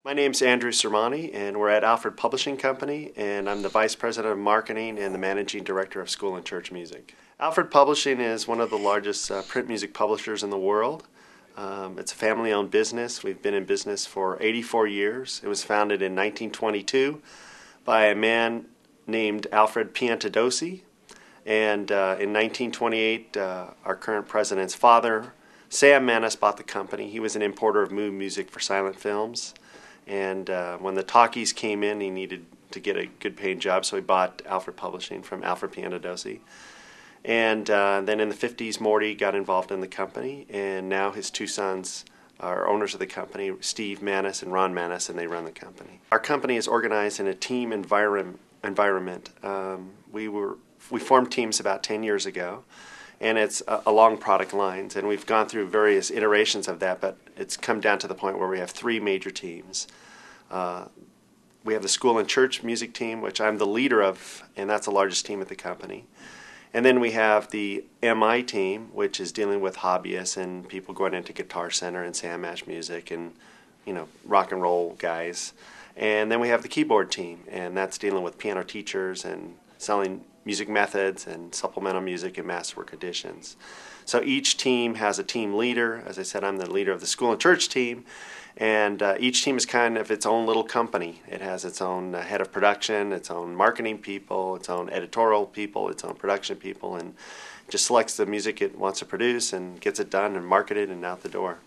My name's Andrew Surmani, and we're at Alfred Publishing Company, and I'm the Vice President of Marketing and the Managing Director of School and Church Music. Alfred Publishing is one of the largest print music publishers in the world. It's a family-owned business. We've been in business for 84 years. It was founded in 1922 by a man named Alfred Piantadosi, and in 1928, our current president's father, Sam Manis, bought the company. He was an importer of mood music for silent films. And when the talkies came in, he needed to get a good paying job, so he bought Alfred Publishing from Alfred Piantadosi. And then in the 50s, Morty got involved in the company, and now his two sons are owners of the company, Steve Manis and Ron Manis, and they run the company. Our company is organized in a team environment. We formed teams about 10 years ago, and it's along product lines, and we've gone through various iterations of that, but it's come down to the point where we have three major teams. We have the school and church music team, which I'm the leader of, and that's the largest team at the company. And then we have the MI team, which is dealing with hobbyists and people going into Guitar Center and Sam Ash Music and, rock and roll guys. And then we have the keyboard team, and that's dealing with piano teachers and selling music methods and supplemental music and masterwork editions. So each team has a team leader. As I said, I'm the leader of the school and church team, and each team is kind of its own little company. It has its own head of production, its own marketing people, its own editorial people, its own production people, and just selects the music it wants to produce and gets it done and marketed and out the door.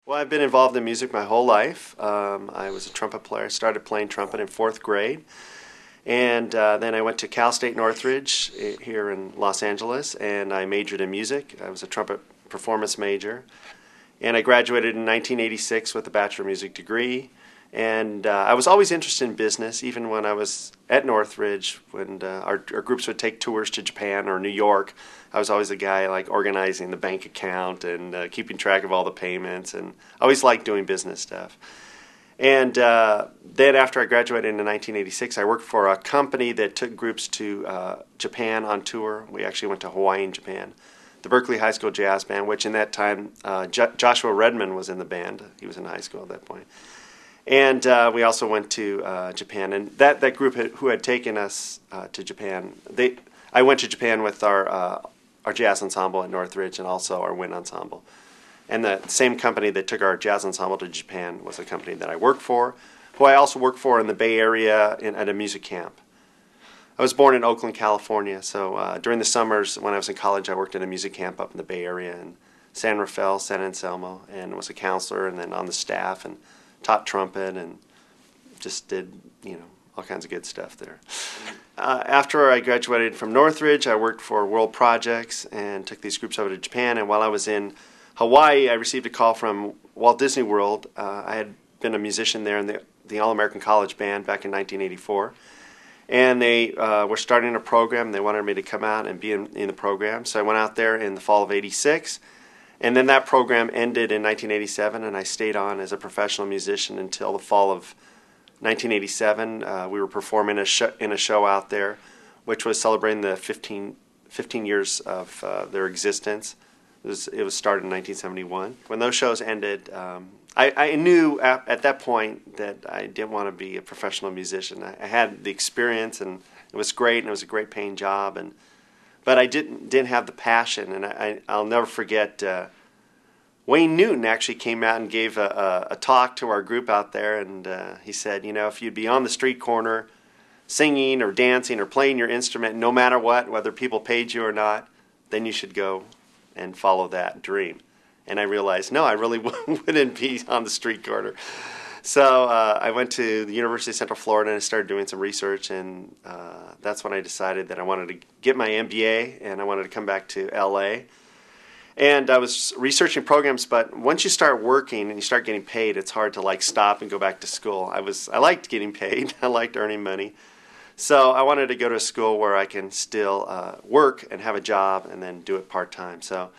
Well, I've been involved in music my whole life. I was a trumpet player. I started playing trumpet in 4th grade. And then I went to Cal State Northridge here in Los Angeles, and I majored in music. I was a trumpet performance major. And I graduated in 1986 with a Bachelor of Music degree. And I was always interested in business, even when I was at Northridge, when our groups would take tours to Japan or New York. I was always the guy organizing the bank account and keeping track of all the payments, and I always liked doing business stuff. And then after I graduated in 1986, I worked for a company that took groups to Japan on tour. We actually went to Hawaii and Japan. The Berkeley High School Jazz Band, which in that time Joshua Redman was in the band. He was in high school at that point. And we also went to Japan. And that group who had taken us to Japan, I went to Japan with our jazz ensemble at Northridge and also our wind ensemble. And the same company that took our jazz ensemble to Japan was a company that I worked for, who I also worked for in the Bay Area at a music camp. I was born in Oakland, California, so during the summers when I was in college, I worked at a music camp up in the Bay Area in San Rafael, San Anselmo, and was a counselor and then on the staff and taught trumpet and just did, all kinds of good stuff there. After I graduated from Northridge, I worked for World Projects and took these groups over to Japan, and while I was in Hawaii, I received a call from Walt Disney World. I had been a musician there in the All-American College Band back in 1984. And they were starting a program. They wanted me to come out and be in the program. So I went out there in the fall of '86. And then that program ended in 1987, and I stayed on as a professional musician until the fall of 1987. We were performing in a show out there, which was celebrating the 15 years of their existence. It was started in 1971. When those shows ended, I knew at that point that I didn't want to be a professional musician. I had the experience, and it was great, and it was a great paying job, but I didn't have the passion. And I'll never forget Wayne Newton actually came out and gave a talk to our group out there, and he said, if you'd be on the street corner singing or dancing or playing your instrument, no matter what, whether people paid you or not, then you should go and follow that dream. And I realized, no, I really wouldn't be on the street corner. So I went to the University of Central Florida and I started doing some research, and that's when I decided that I wanted to get my MBA and I wanted to come back to LA. And I was researching programs, but once you start working and you start getting paid, it's hard to stop and go back to school. I liked getting paid. I liked earning money. So I wanted to go to a school where I can still work and have a job and then do it part-time. So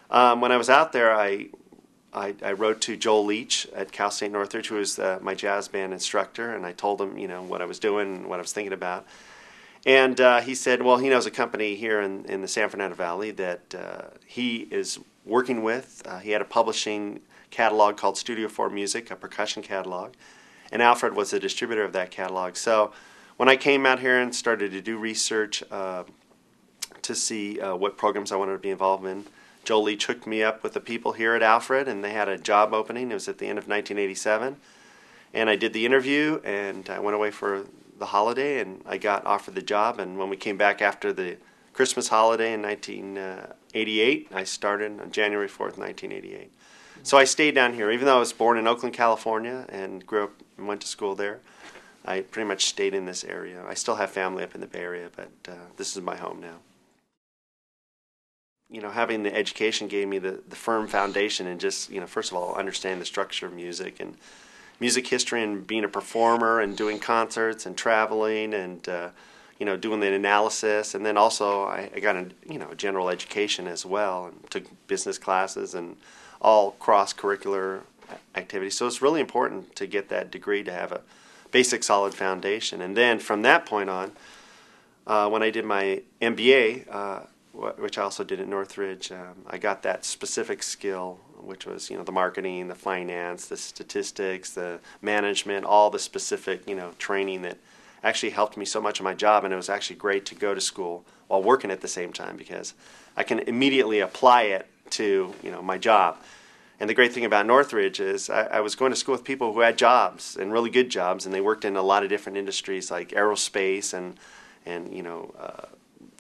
when I was out there, I wrote to Joel Leach at Cal State Northridge, who was my jazz band instructor, and I told him, what I was doing and what I was thinking about. And he said, well, he knows a company here in the San Fernando Valley that he is working with. He had a publishing catalog called Studio 4 Music, a percussion catalog, and Alfred was the distributor of that catalog. So when I came out here and started to do research to see what programs I wanted to be involved in, Joel Leach hooked me up with the people here at Alfred, and they had a job opening. It was at the end of 1987, and I did the interview, and I went away for the holiday, and I got offered the job. And when we came back after the Christmas holiday in 1988, I started on January 4th, 1988. So I stayed down here, even though I was born in Oakland, California, and grew up and went to school there. I pretty much stayed in this area. I still have family up in the Bay Area, but this is my home now. You know, having the education gave me the firm foundation, and just, you know, first of all, understanding the structure of music and music history, and being a performer and doing concerts and traveling and you know, doing the analysis. And then also I got a, you know, a general education as well, and took business classes and all cross-curricular activities. So it's really important to get that degree to have a basic solid foundation. And then from that point on, when I did my MBA, which I also did at Northridge, I got that specific skill, which was, you know, the marketing, the finance, the statistics, the management, all the specific, you know, training that actually helped me so much in my job. And it was actually great to go to school while working at the same time, because I can immediately apply it to, you know, my job. And the great thing about Northridge is I was going to school with people who had jobs, and really good jobs, and they worked in a lot of different industries like aerospace and you know,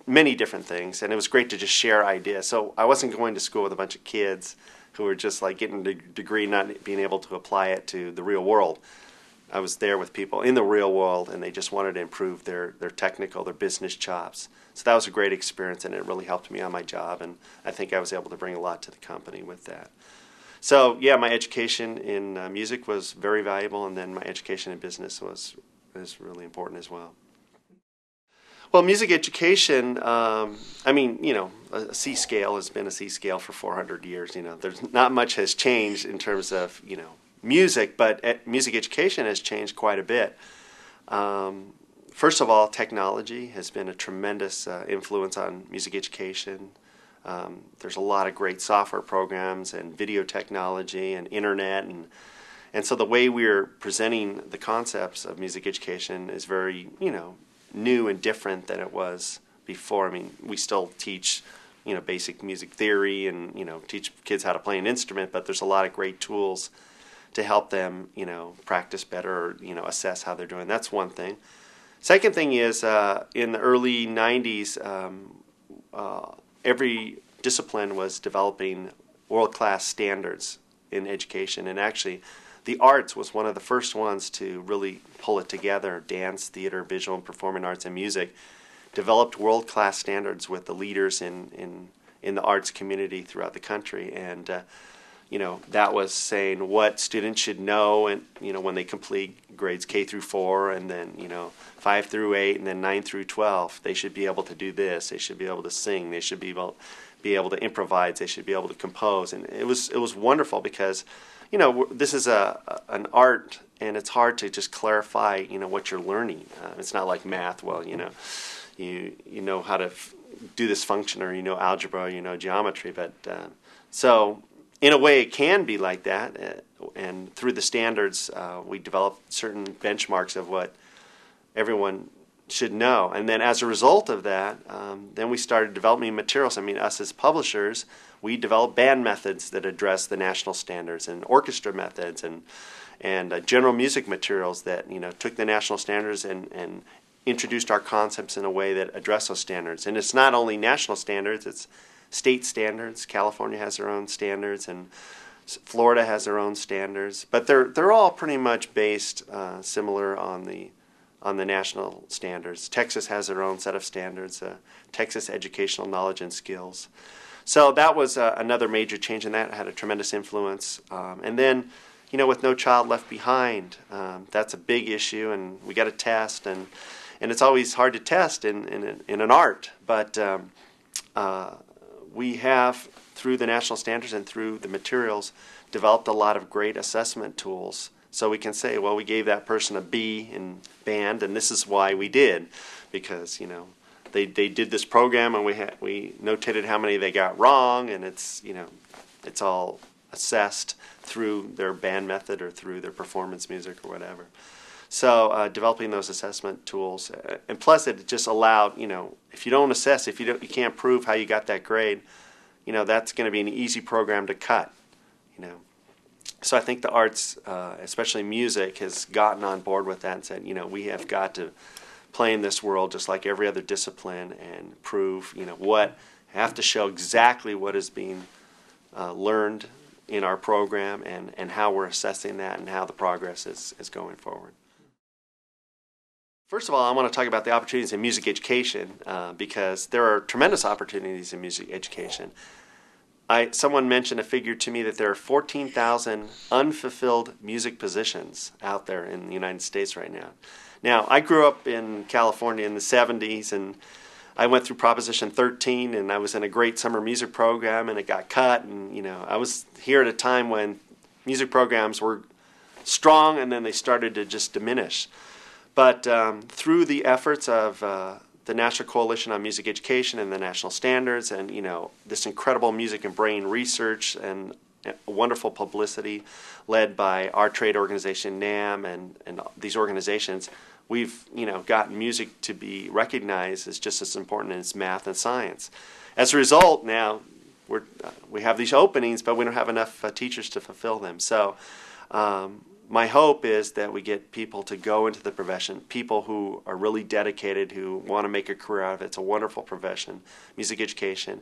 many different things. And it was great to just share ideas. So I wasn't going to school with a bunch of kids who were just like getting a degree, not being able to apply it to the real world. I was there with people in the real world, and they just wanted to improve their technical, their business chops. So that was a great experience, and it really helped me on my job, and I think I was able to bring a lot to the company with that. So yeah, my education in music was very valuable, and then my education in business was really important as well. Well, music education, I mean, you know, a C scale has been a C scale for 400 years. You know, there's not much has changed in terms of, you know, music, but music education has changed quite a bit. First of all, technology has been a tremendous influence on music education. There's a lot of great software programs and video technology and internet, and so the way we're presenting the concepts of music education is very, you know, new and different than it was before. I mean, we still teach, you know, basic music theory and, you know, teach kids how to play an instrument, but there's a lot of great tools to help them, you know, practice better, or, you know, assess how they're doing. That's one thing. Second thing is, in the early 90s, every discipline was developing world-class standards in education, and actually the arts was one of the first ones to really pull it together. Dance, theater, visual and performing arts, and music developed world-class standards with the leaders in the arts community throughout the country. And you know, that was saying what students should know, and, you know, when they complete grades K through 4, and then, you know, 5 through 8, and then 9 through 12, they should be able to do this. They should be able to sing. They should be able to improvise. They should be able to compose. And it was wonderful, because, you know, this is an art, and it's hard to just clarify, you know, what you're learning. It's not like math. Well, you know, you know how to do this function, or you know algebra, or you know geometry. But so in a way, it can be like that, and through the standards, we developed certain benchmarks of what everyone should know. And then as a result of that, then we started developing materials. I mean, us as publishers, we developed band methods that address the national standards, and orchestra methods, and general music materials that, you know, took the national standards and introduced our concepts in a way that address those standards. And it's not only national standards, it's state standards. California has their own standards, and Florida has their own standards, but they're all pretty much based similar on the national standards. Texas has their own set of standards, Texas Educational Knowledge and Skills. So that was another major change, and that had a tremendous influence. And then, you know, with No Child Left Behind, that's a big issue, and we got to test, and it's always hard to test in an art, but we have, through the national standards and through the materials, developed a lot of great assessment tools. So we can say, well, we gave that person a B in band, and this is why we did, because, you know, they did this program, and we notated how many they got wrong, and it's, you know, it's all assessed through their band method or through their performance music or whatever. So developing those assessment tools, and plus it just allowed, if you don't assess, if you can't prove how you got that grade, that's going to be an easy program to cut. So I think the arts, especially music, has gotten on board with that and said, we have got to play in this world just like every other discipline and prove, have to show exactly what is being learned in our program and how we're assessing that and how the progress is going forward. First of all, I want to talk about the opportunities in music education because there are tremendous opportunities in music education. Someone mentioned a figure to me that there are 14,000 unfulfilled music positions out there in the United States right now. Now, I grew up in California in the 70s, and I went through Proposition 13, and I was in a great summer music program, and it got cut. And, I was here at a time when music programs were strong, and then they started to just diminish. But through the efforts of the National Coalition on Music Education and the national standards and, this incredible music and brain research and wonderful publicity led by our trade organization, NAM, and these organizations, we've, gotten music to be recognized as just as important as math and science. As a result, now we have these openings, but we don't have enough teachers to fulfill them. So my hope is that we get people to go into the profession, people who are really dedicated, who want to make a career out of it. It's a wonderful profession, music education.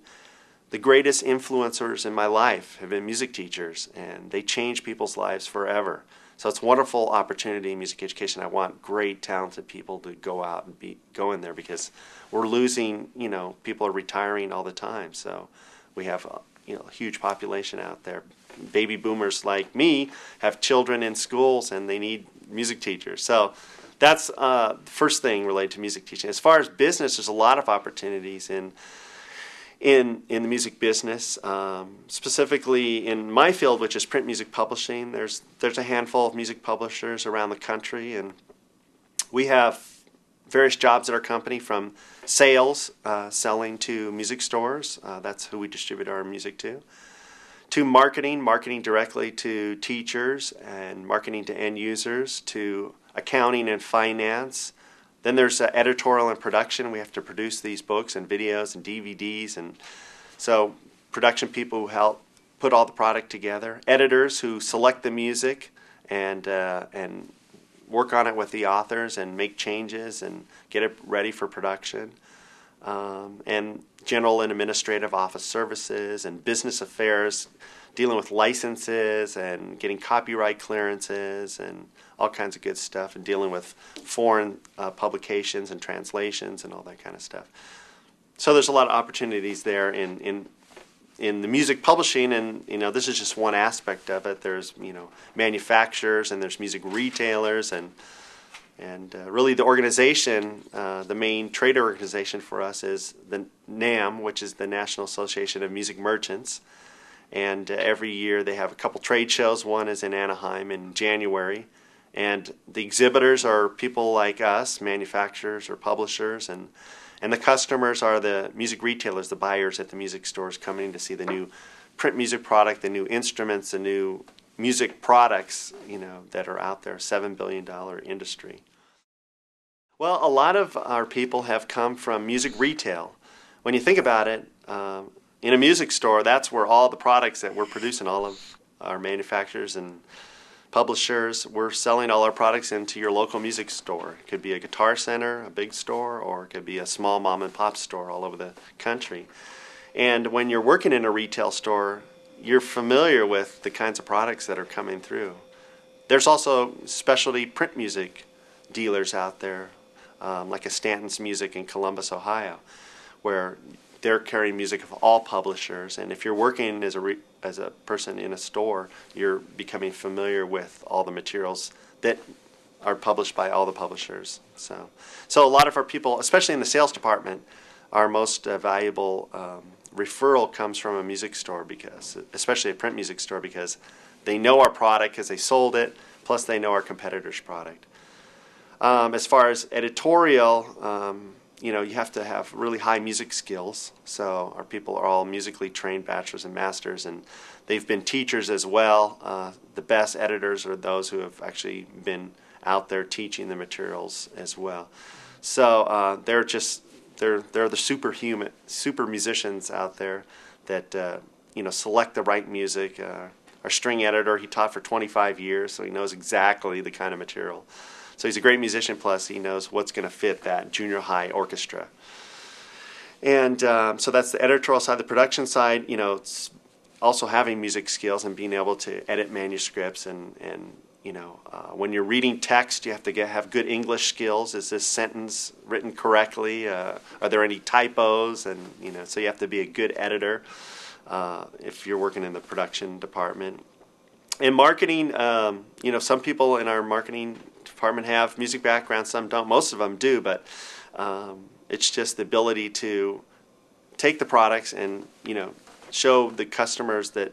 The greatest influencers in my life have been music teachers, and they change people's lives forever. So it's a wonderful opportunity in music education. I want great, talented people to go out and go in there because we're losing, people are retiring all the time. So we have a huge population out there. Baby boomers like me have children in schools and they need music teachers. So that's the first thing related to music teaching. As far as business, there's a lot of opportunities in the music business. Specifically in my field, which is print music publishing, there's a handful of music publishers around the country, and we have various jobs at our company, from sales, selling to music stores, that's who we distribute our music to marketing directly to teachers and marketing to end users, to accounting and finance. Then there's editorial and production. We have to produce these books and videos and DVDs, and so production people who help put all the product together. Editors who select the music and work on it with the authors and make changes and get it ready for production. And general and administrative office services and business affairs, dealing with licenses and getting copyright clearances and all kinds of good stuff, and dealing with foreign publications and translations and all that kind of stuff. So there's a lot of opportunities there in the music publishing, and this is just one aspect of it. There's manufacturers, and there's music retailers, and really the organization, the main trade organization for us is the NAM, which is the National Association of Music Merchants. And every year they have a couple trade shows. One is in Anaheim in January. And the exhibitors are people like us, manufacturers or publishers, and the customers are the music retailers, the buyers at the music stores coming to see the new print music product, the new instruments, the new music products, that are out there, $7 billion industry. Well, a lot of our people have come from music retail. When you think about it, in a music store, that's where all the products that we're producing, all of our manufacturers and publishers, we're selling all our products into your local music store. It could be a guitar center, a big store, or it could be a small mom and pop store all over the country. And when you're working in a retail store, you're familiar with the kinds of products that are coming through. There's also specialty print music dealers out there, like a Stanton's Music in Columbus, Ohio, where they're carrying music of all publishers. And if you're working as a person in a store, you're becoming familiar with all the materials that are published by all the publishers. So a lot of our people, especially in the sales department, our most valuable referral comes from a music store, because, especially a print music store, because they know our product because they sold it, plus they know our competitor's product. As far as editorial, you have to have really high music skills. So our people are all musically trained bachelors and masters, and they've been teachers as well. The best editors are those who have actually been out there teaching the materials as well. So they're the super musicians out there that select the right music. Our string editor, he taught for 25 years, so he knows exactly the kind of material. So he's a great musician, plus he knows what's going to fit that junior high orchestra. And so that's the editorial side. The production side, it's also having music skills and being able to edit manuscripts. And when you're reading text, you have to have good English skills. Is this sentence written correctly? Are there any typos? And so you have to be a good editor if you're working in the production department. In marketing, some people in our marketing department have music backgrounds, some don't. Most of them do, but it's just the ability to take the products and show the customers that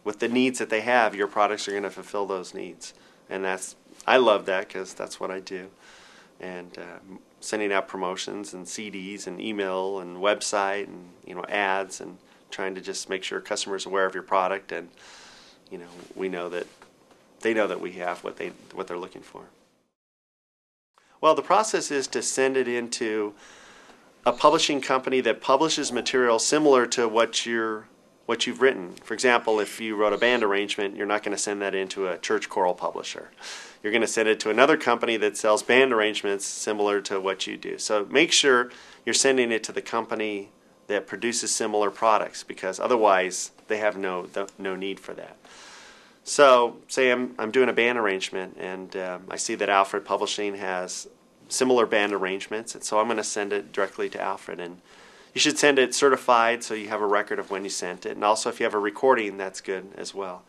with the needs that they have, your products are going to fulfill those needs. And I love that, because that's what I do. And sending out promotions and CDs and email and website and ads, and trying to just make sure customers are aware of your product, and we know that they know that we have what they're looking for. Well, the process is to send it into a publishing company that publishes material similar to what you've written. For example, if you wrote a band arrangement, you're not going to send that into a church choral publisher. You're going to send it to another company that sells band arrangements similar to what you do. So make sure you're sending it to the company that produces similar products, because otherwise they have no need for that. So say I'm doing a band arrangement, and I see that Alfred Publishing has similar band arrangements, and so I'm going to send it directly to Alfred. And you should send it certified so you have a record of when you sent it, and also if you have a recording, that's good as well.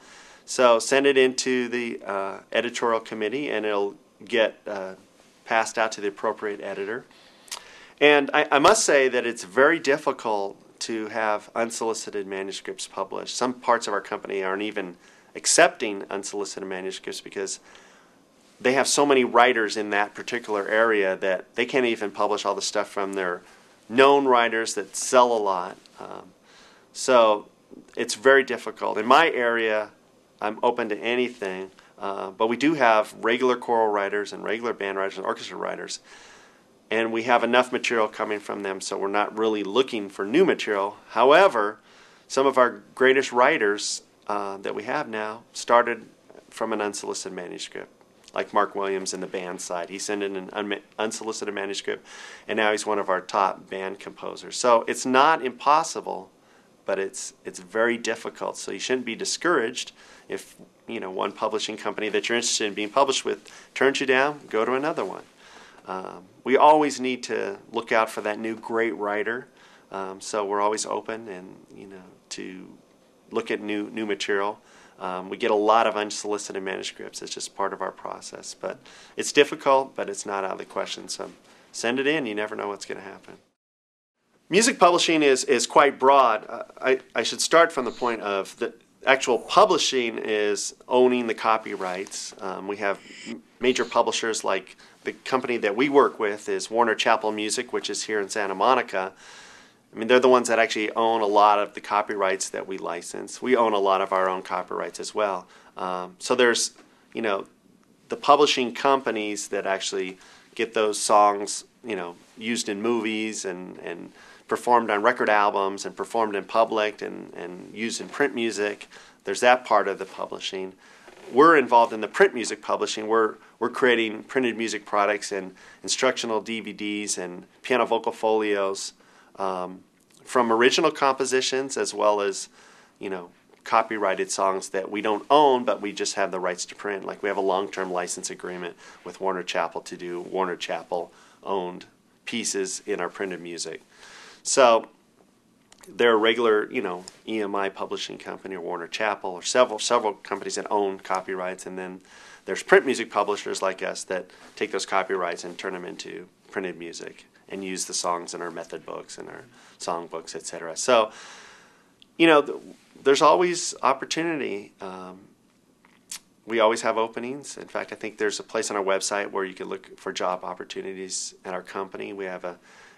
So send it into the editorial committee, and it'll get passed out to the appropriate editor. And I must say that it's very difficult to have unsolicited manuscripts published. Some parts of our company aren't even accepting unsolicited manuscripts because they have so many writers in that particular area that they can't even publish all the stuff from their known writers that sell a lot. So it's very difficult. In my area, I'm open to anything, but we do have regular choral writers and regular band writers and orchestra writers, and we have enough material coming from them, so we're not really looking for new material. However, some of our greatest writers that we have now started from an unsolicited manuscript, like Mark Williams in the band side. He sent in an unsolicited manuscript, and now he's one of our top band composers. So it's not impossible, but it's very difficult. So you shouldn't be discouraged if one publishing company that you're interested in being published with turns you down. Go to another one. We always need to look out for that new great writer. So we're always open and to look at new material. We get a lot of unsolicited manuscripts. It's just part of our process. But it's difficult, but it's not out of the question. So send it in. You never know what's going to happen. Music publishing is quite broad. I should start from the point of the actual publishing is owning the copyrights. We have major publishers, like the company that we work with is Warner Chappell Music, which is here in Santa Monica. I mean, they're the ones that actually own a lot of the copyrights that we license. We own a lot of our own copyrights as well. So there's, the publishing companies that actually get those songs, used in movies and performed on record albums and performed in public and used in print music. There's that part of the publishing. We're involved in the print music publishing. We're creating printed music products and instructional DVDs and piano vocal folios, from original compositions as well as, copyrighted songs that we don't own, but we just have the rights to print. Like we have a long-term license agreement with Warner Chappell to do Warner Chappell-owned pieces in our printed music. So they're a regular, EMI publishing company or Warner Chappell or several companies that own copyrights, and then there's print music publishers like us that take those copyrights and turn them into printed music and use the songs in our method books and our song books, etc. So, there's always opportunity. We always have openings. In fact, I think there's a place on our website where you can look for job opportunities at our company. We have a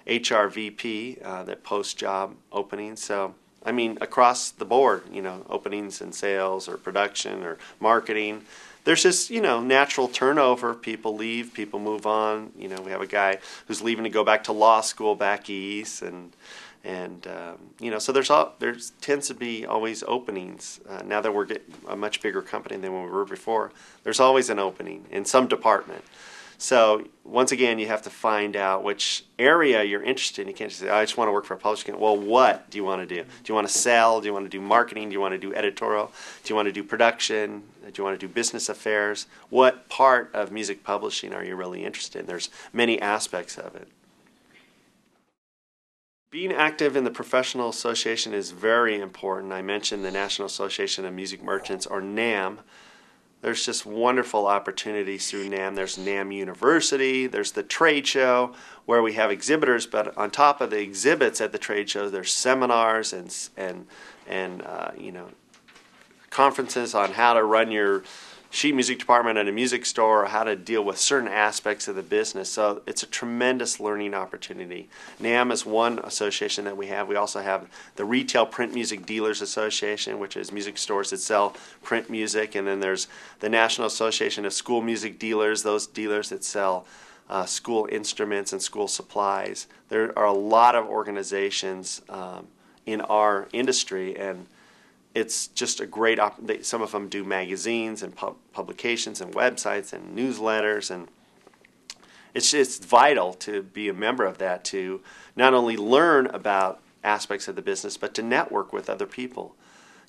HRVP that post job openings. So I mean, across the board, openings in sales or production or marketing. There's just, natural turnover. People leave, people move on. We have a guy who's leaving to go back to law school back east, and so there tends to be always openings. Now that we're getting a much bigger company than when we were before, there's always an opening in some department. So once again, you have to find out which area you're interested in. You can't just say, I just want to work for a publishing company. Well, what do you want to do? Do you want to sell? Do you want to do marketing? Do you want to do editorial? Do you want to do production? Do you want to do business affairs? What part of music publishing are you really interested in? There's many aspects of it. Being active in the professional association is very important. I mentioned the National Association of Music Merchants, or NAM. There's just wonderful opportunities through NAM. There's NAM University. There's the trade show where we have exhibitors, but on top of the exhibits at the trade show, there's seminars and conferences on how to run your sheet music department at a music store, or how to deal with certain aspects of the business. So it's a tremendous learning opportunity. NAM is one association that we have. We also have the Retail Print Music Dealers Association, which is music stores that sell print music. And then there's the National Association of School Music Dealers, those dealers that sell school instruments and school supplies. There are a lot of organizations in our industry, and it's just a great some of them do magazines and publications and websites and newsletters, and it's just vital to be a member of that, to not only learn about aspects of the business, but to network with other people.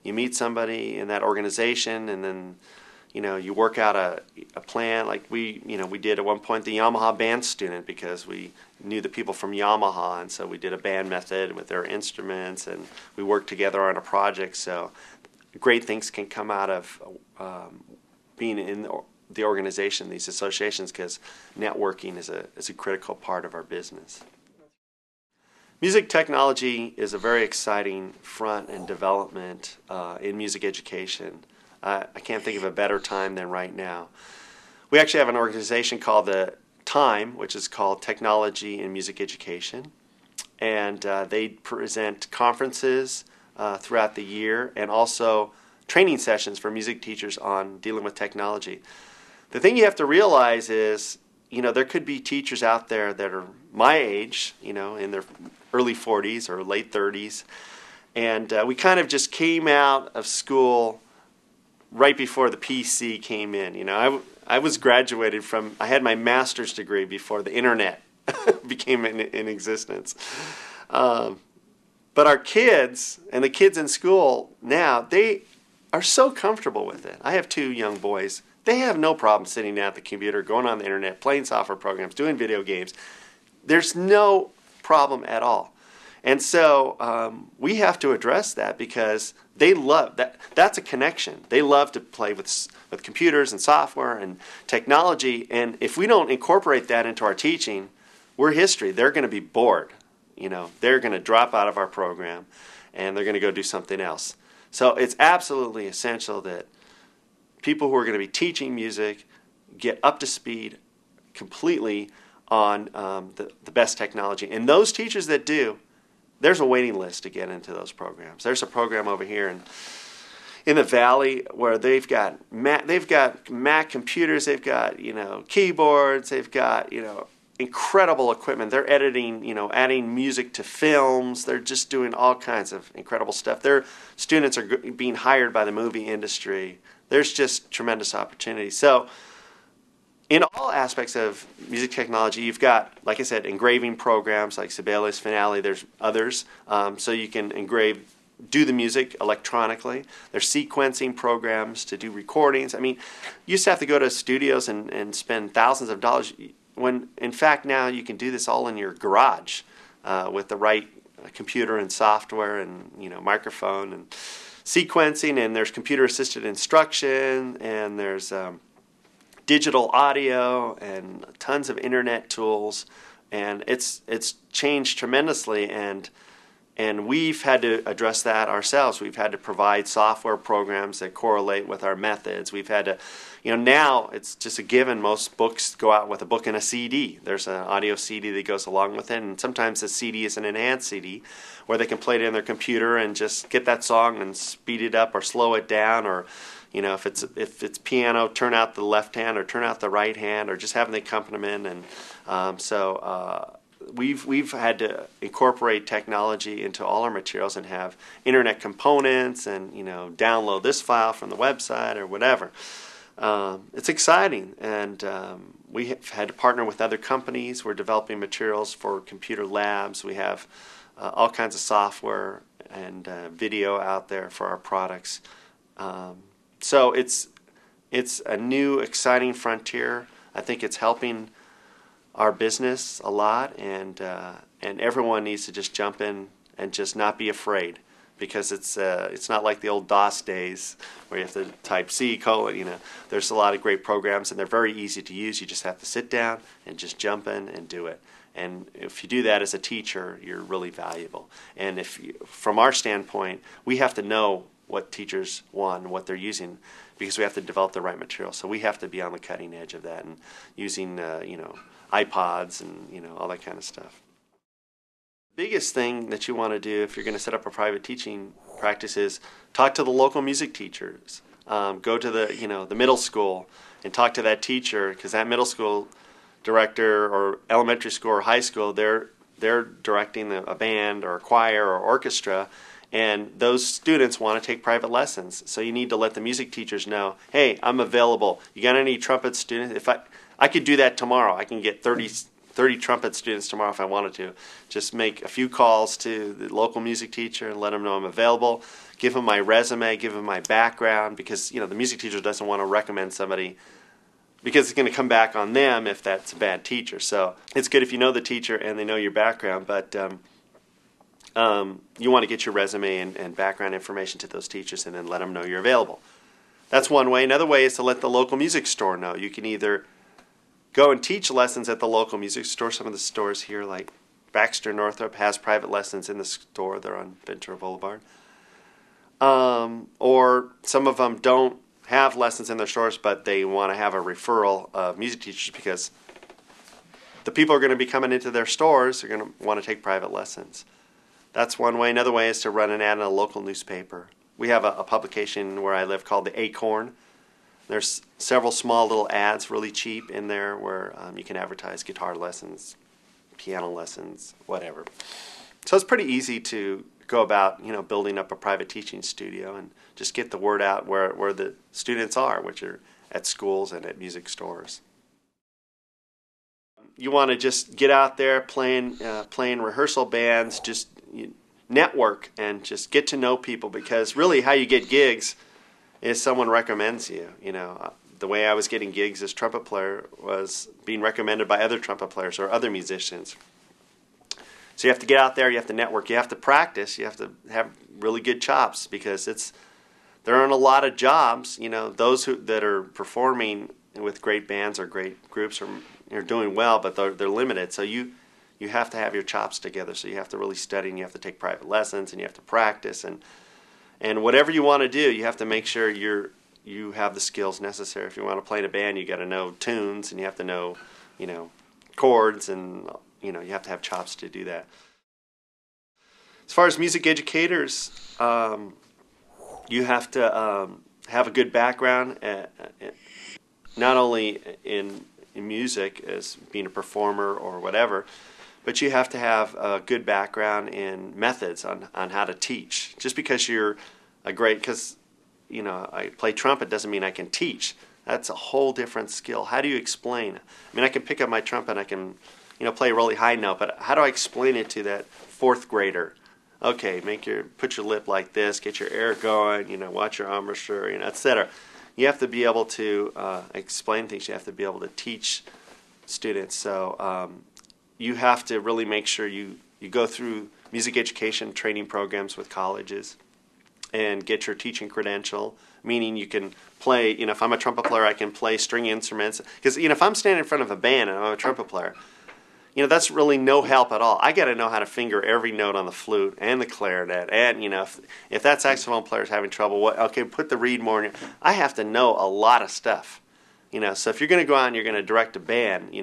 You meet somebody in that organization, and then you work out a plan. Like we did at one point the Yamaha band student, because we knew the people from Yamaha, and so we did a band method with their instruments, and we worked together on a project. So great things can come out of being in the organization, these associations, because networking is a critical part of our business. Music technology is a very exciting front and development in music education. I can't think of a better time than right now. We actually have an organization called the TIME, which is called Technology in Music Education, and they present conferences throughout the year, and also training sessions for music teachers on dealing with technology. The thing you have to realize is, there could be teachers out there that are my age, in their early 40s or late 30s, and we kind of just came out of school right before the PC came in. I was graduated from, I had my master's degree before the internet became in existence. But our kids, and the kids in school now, they are so comfortable with it. I have 2 young boys. They have no problem sitting down at the computer, going on the internet, playing software programs, doing video games. There's no problem at all. And so we have to address that, because they love that. That's a connection. They love to play with computers and software and technology. And if we don't incorporate that into our teaching, we're history. They're going to be bored. They're going to drop out of our program, and they're going to go do something else. So it's absolutely essential that people who are going to be teaching music get up to speed completely on the best technology. And those teachers that do, there's a waiting list to get into those programs. There's a program over here in the Valley where they've got Mac computers, they've got keyboards, they've got incredible equipment. They're editing, adding music to films. They're just doing all kinds of incredible stuff. Their students are being hired by the movie industry. There's just tremendous opportunity. So in all aspects of music technology, you've got, like I said, engraving programs like Sibelius, Finale. There's others, so you can do the music electronically. There's sequencing programs to do recordings. I mean, you used to have to go to studios and spend thousands of dollars, when in fact now you can do this all in your garage with the right computer and software and microphone and sequencing. And there's computer-assisted instruction, and there's digital audio and tons of internet tools, and it's changed tremendously, and And we've had to address that ourselves. We've had to provide software programs that correlate with our methods. We've had to, now it's just a given. Most books go out with a book and a CD. There's an audio CD that goes along with it, and sometimes the CD is an enhanced CD where they can play it in their computer and just get that song and speed it up or slow it down, or if it's piano, turn out the left hand or turn out the right hand, or just having the accompaniment. And we've had to incorporate technology into all our materials and have internet components and download this file from the website or whatever. It's exciting, and we have had to partner with other companies. We're developing materials for computer labs. We have all kinds of software and video out there for our products. So it's a new, exciting frontier. I think it's helping our business a lot, and everyone needs to just jump in and just not be afraid, because it's not like the old DOS days where you have to type C:. There's a lot of great programs, and they're very easy to use. You just have to sit down and just jump in and do it. And if you do that as a teacher, you're really valuable. And from our standpoint, we have to know what teachers want and what they're using, because we have to develop the right material. So we have to be on the cutting edge of that and using iPods and all that kind of stuff. Biggest thing that you want to do if you're going to set up a private teaching practice is talk to the local music teachers. Go to the middle school and talk to that teacher, because that middle school director or elementary school or high school, they're directing a band or a choir or orchestra, and those students want to take private lessons. So you need to let the music teachers know, hey, I'm available. You got any trumpet students? If I could do that tomorrow. I can get 30 trumpet students tomorrow if I wanted to. Just make a few calls to the local music teacher and let them know I'm available. Give them my resume, give them my background, because the music teacher doesn't want to recommend somebody, because it's going to come back on them if that's a bad teacher. So it's good if you know the teacher and they know your background, but you want to get your resume and background information to those teachers and then let them know you're available. That's one way. Another way is to let the local music store know. You can either go and teach lessons at the local music store. Some of the stores here, like Baxter Northrop, has private lessons in the store. They're on Ventura Boulevard. Or some of them don't have lessons in their stores, but they want to have a referral of music teachers, because the people are going to be coming into their stores. They're going to want to take private lessons. That's one way. Another way is to run an ad in a local newspaper. We have a publication where I live called The Acorn. There's several small little ads, really cheap, in there where you can advertise guitar lessons, piano lessons, whatever. So it's pretty easy to go about, building up a private teaching studio and just get the word out where the students are, which are at schools and at music stores. You want to just get out there playing rehearsal bands, just network and just get to know people, because really how you get gigs is someone recommends you. The way I was getting gigs as trumpet player was being recommended by other trumpet players or other musicians. So you have to get out there, you have to network, you have to practice, you have to have really good chops, because there aren't a lot of jobs. Those that are performing with great bands or great groups are doing well, but they're limited. So you have to have your chops together. So you have to really study, and you have to take private lessons, and you have to practice, and whatever you want to do, you have to make sure you have the skills necessary. If you want to play in a band, you got to know tunes, and you have to know, chords, and you have to have chops to do that. As far as music educators, you have to have a good background, not only in music as being a performer or whatever, but you have to have a good background in methods on how to teach. Just because you're because I play trumpet doesn't mean I can teach. That's a whole different skill. How do you explain? I mean, I can pick up my trumpet, I can play a really high note, but how do I explain it to that fourth grader? Okay, put your lip like this, get your air going, watch your embouchure, etc. You have to be able to explain things. You have to be able to teach students. So you have to really make sure you go through music education training programs with colleges and get your teaching credential, meaning you can play, if I'm a trumpet player, I can play string instruments. Because, if I'm standing in front of a band and I'm a trumpet player, that's really no help at all. I got to know how to finger every note on the flute and the clarinet, and if that saxophone player is having trouble, okay, put the reed more in. I have to know a lot of stuff. So if you're going to go out and you're going to direct a band,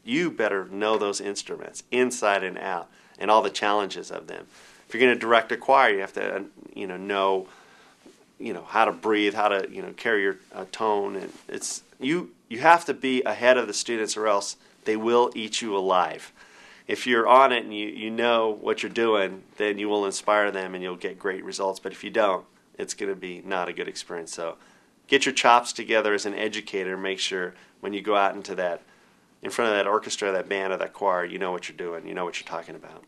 you better know those instruments inside and out and all the challenges of them. If you're going to direct a choir, you have to know how to breathe, how to carry your tone, and you have to be ahead of the students, or else they will eat you alive. If you're on it and you know what you're doing, then you will inspire them and you'll get great results. But if you don't, it's going to be not a good experience. So get your chops together as an educator. Make sure when you go out into in front of that orchestra, that band, or that choir, you know what you're doing. You know what you're talking about.